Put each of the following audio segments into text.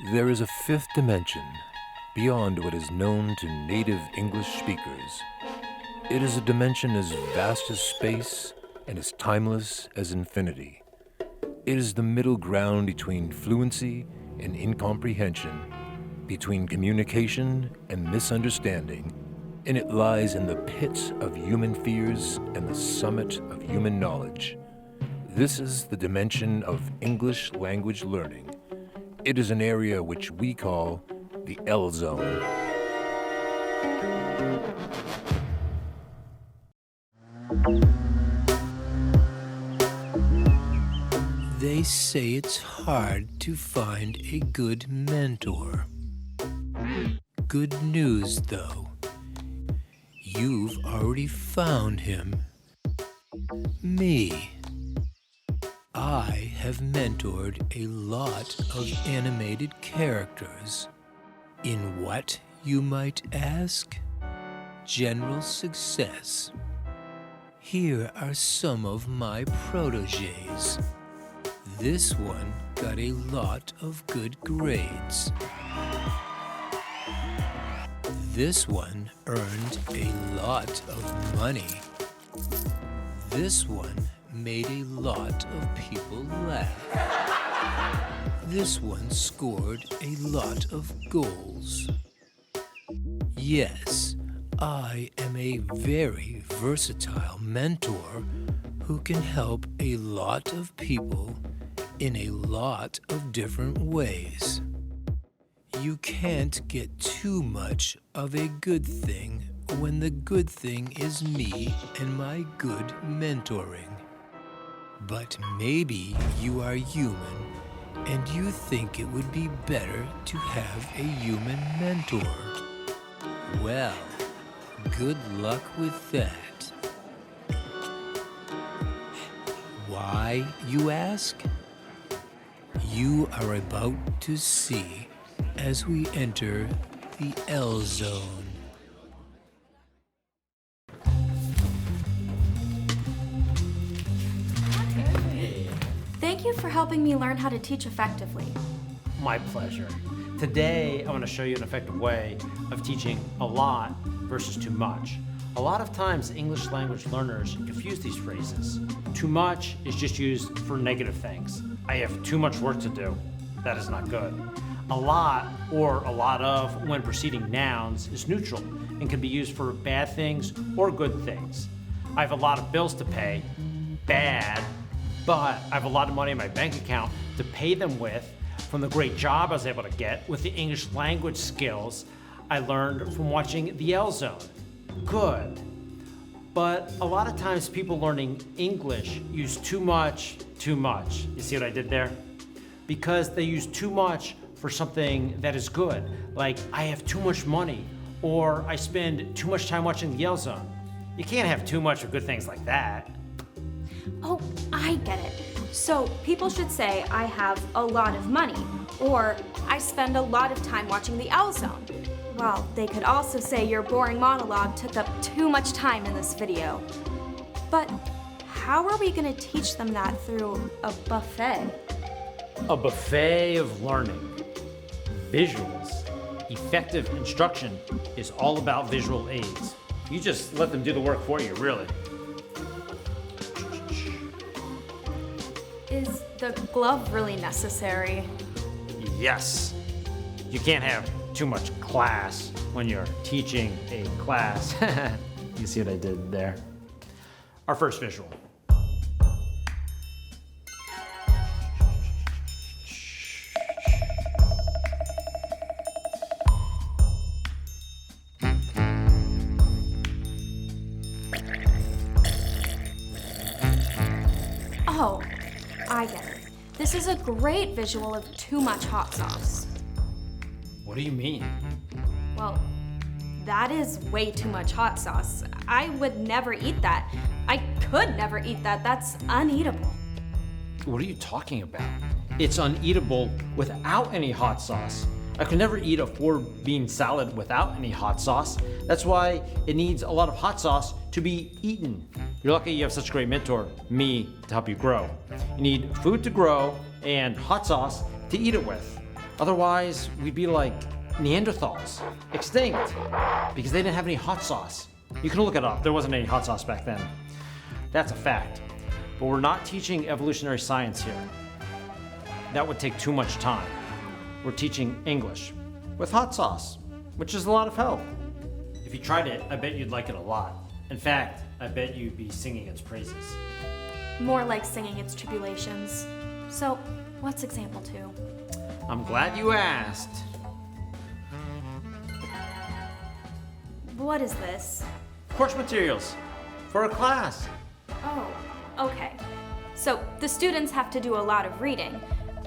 There is a fifth dimension beyond what is known to native English speakers. It is a dimension as vast as space and as timeless as infinity. It is the middle ground between fluency and incomprehension, between communication and misunderstanding, and it lies in the pits of human fears and the summit of human knowledge. This is the dimension of English language learning. It is an area which we call the ELL zone. They say it's hard to find a good mentor. Good news, though. You've already found him. Me. I have mentored a lot of animated characters. In what, you might ask? General success. Here are some of my proteges. This one got a lot of good grades. This one earned a lot of money. This one made a lot of people laugh. This one scored a lot of goals. Yes, I am a very versatile mentor who can help a lot of people in a lot of different ways. You can't get too much of a good thing when the good thing is me and my good mentoring. But maybe you are human and you think it would be better to have a human mentor. Well, good luck with that. Why, you ask? You are about to see as we enter the ELL zone. Thank you for helping me learn how to teach effectively. My pleasure. Today, I want to show you an effective way of teaching a lot versus too much. A lot of times, English language learners confuse these phrases. Too much is just used for negative things. I have too much work to do. That is not good. A lot, or a lot of, when preceding nouns, is neutral and can be used for bad things or good things. I have a lot of bills to pay. Bad. But I have a lot of money in my bank account to pay them with from the great job I was able to get with the English language skills I learned from watching the ELL Zone. Good. But a lot of times people learning English use too much. You see what I did there? Because they use too much for something that is good, like I have too much money, or I spend too much time watching the ELL Zone. You can't have too much of good things like that. Oh, I get it. So people should say I have a lot of money, or I spend a lot of time watching the ELL Zone. Well, they could also say your boring monologue took up too much time in this video. But how are we going to teach them that through a buffet? A buffet of learning. Visuals. Effective instruction is all about visual aids. You just let them do the work for you, really. Is the glove really necessary? Yes. You can't have too much class when you're teaching a class. You see what I did there? Our first visual. Oh, I get it. This is a great visual of too much hot sauce. What do you mean? Well, that is way too much hot sauce. I would never eat that. I could never eat that. That's uneatable. What are you talking about? It's uneatable without any hot sauce. I could never eat a 4-bean salad without any hot sauce. That's why it needs a lot of hot sauce to be eaten. You're lucky you have such a great mentor, me, to help you grow. You need food to grow and hot sauce to eat it with. Otherwise, we'd be like Neanderthals, extinct, because they didn't have any hot sauce. You can look it up. There wasn't any hot sauce back then. That's a fact. But we're not teaching evolutionary science here. That would take too much time. We're teaching English with hot sauce, which is a lot of help. If you tried it, I bet you'd like it a lot. In fact, I bet you'd be singing its praises. More like singing its tribulations. So, what's example 2? I'm glad you asked. What is this? Course materials for a class. Oh, okay. So the students have to do a lot of reading.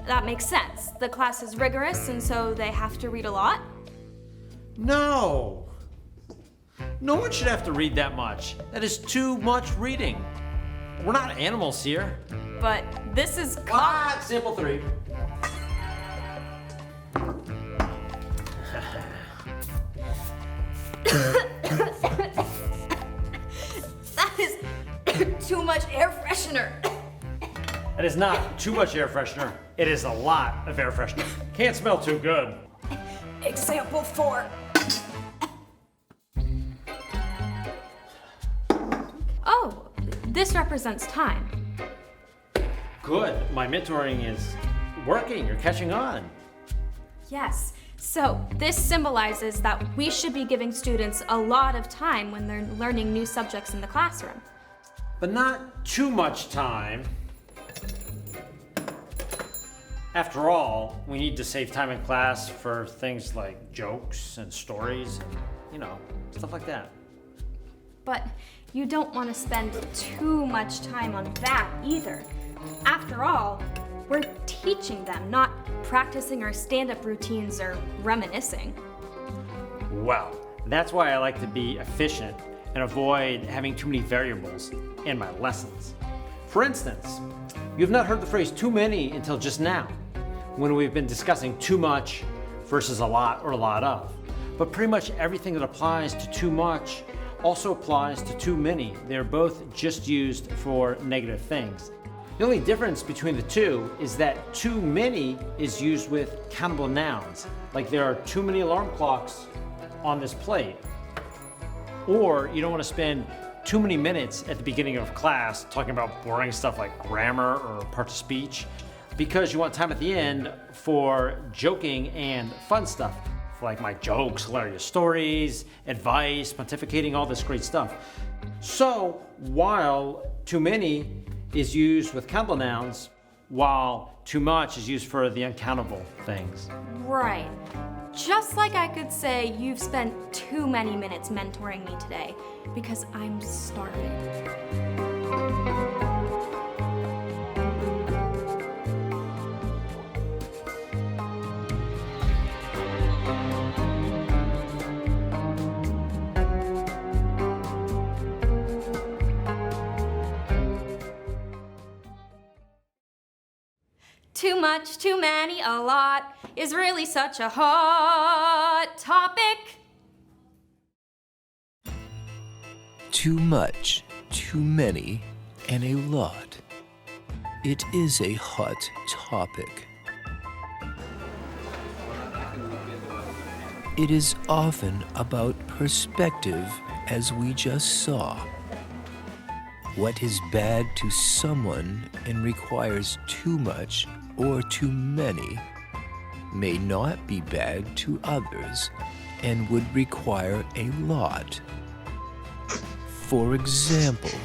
That makes sense. The class is rigorous, and so they have to read a lot? No. No one should have to read that much. That is too much reading. We're not animals here. But this is Sample 3. That is too much air freshener. That is not too much air freshener. It is a lot of air freshener. Can't smell too good. Example 4. Oh, this represents time. Good. My mentoring is working. You're catching on. Yes. So this symbolizes that we should be giving students a lot of time when they're learning new subjects in the classroom. But not too much time. After all, we need to save time in class for things like jokes and stories and, stuff like that. But you don't want to spend too much time on that either. After all, we're teaching them, not practicing our stand-up routines or reminiscing. Well, that's why I like to be efficient and avoid having too many variables in my lessons. For instance, you've not heard the phrase too many until just now, when we've been discussing too much versus a lot or a lot of. But pretty much everything that applies to too much also applies to too many. They're both just used for negative things. The only difference between the two is that too many is used with countable nouns, like there are too many alarm clocks on this plate. Or you don't want to spend too many minutes at the beginning of class talking about boring stuff like grammar or parts of speech, because you want time at the end for joking and fun stuff, like my jokes, hilarious stories, advice, pontificating, all this great stuff. So while too many is used with countable nouns, while too much is used for the uncountable things. Right. Just like I could say you've spent too many minutes mentoring me today because I'm starving. Too much, too many, a lot is really such a hot topic. Too much, too many, and a lot. It is a hot topic. It is often about perspective, as we just saw. What is bad to someone and requires too much or too many may not be bad to others and would require a lot. For example,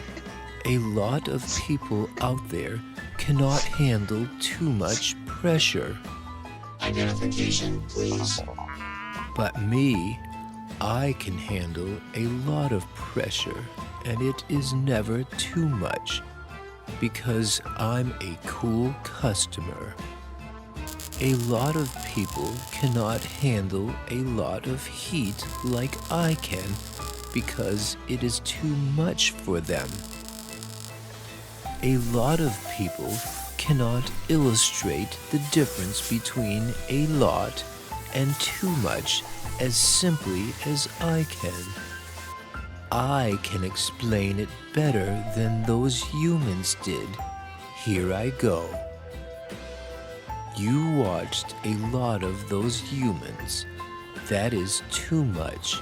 a lot of people out there cannot handle too much pressure. Identification, please. But me, I can handle a lot of pressure, and it is never too much, because I'm a cool customer. A lot of people cannot handle a lot of heat like I can, because it is too much for them. A lot of people cannot illustrate the difference between a lot and too much as simply as I can. I can explain it better than those humans did. Here I go. You watched a lot of those humans. That is too much.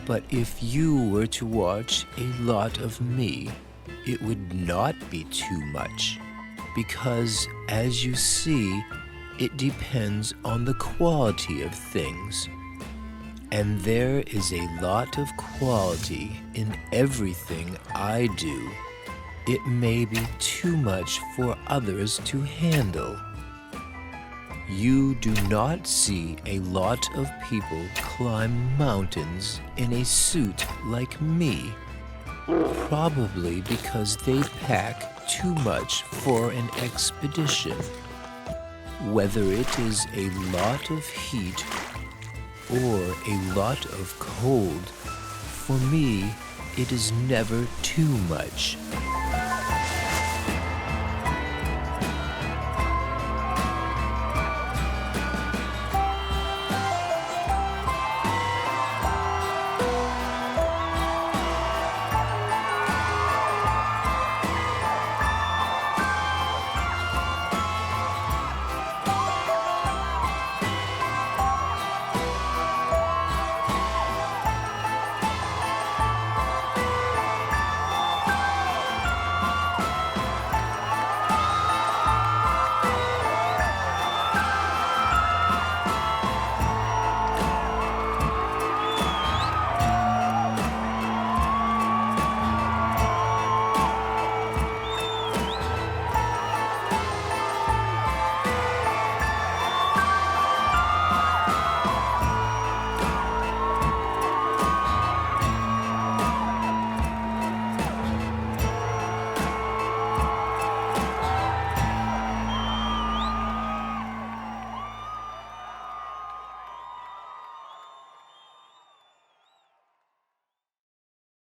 But if you were to watch a lot of me, it would not be too much. Because, as you see, it depends on the quality of things. And there is a lot of quality in everything I do. It may be too much for others to handle. You do not see a lot of people climb mountains in a suit like me, probably because they pack too much for an expedition. Whether it is a lot of heat or a lot of cold, for me, it is never too much.